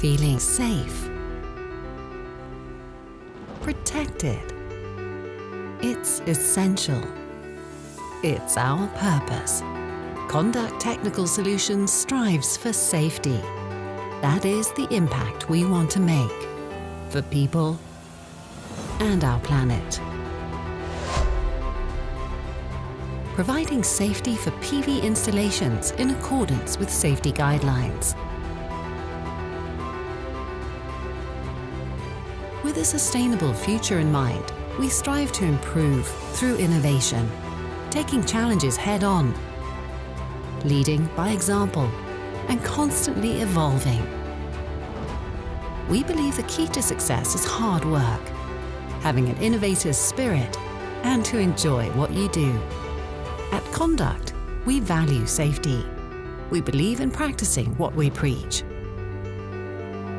feeling safe, protected. It's essential. It's our purpose. Conduct Technical Solutions strives for safety. That is the impact we want to make for people and our planet. Providing safety for PV installations in accordance with safety guidelines. With a sustainable future in mind, we strive to improve through innovation, taking challenges head-on, leading by example, and constantly evolving. We believe the key to success is hard work, having an innovator's spirit, and to enjoy what you do. At Conduct, we value safety. We believe in practicing what we preach.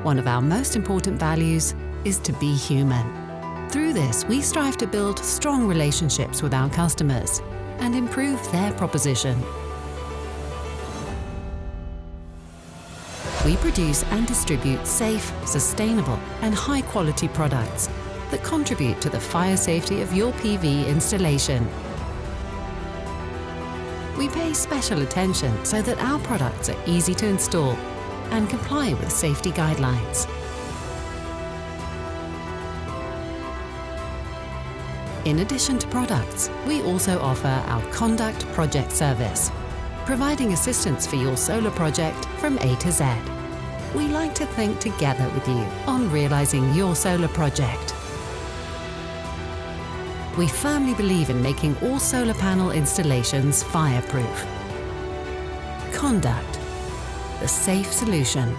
One of our most important values is to be human. Through this, we strive to build strong relationships with our customers and improve their proposition. We produce and distribute safe, sustainable, and high-quality products that contribute to the fire safety of your PV installation. We pay special attention so that our products are easy to install and comply with safety guidelines. In addition to products, we also offer our Conduct Project Service, providing assistance for your solar project from A to Z. We like to think together with you on realizing your solar project. We firmly believe in making all solar panel installations fireproof. Conduct, the safe solution.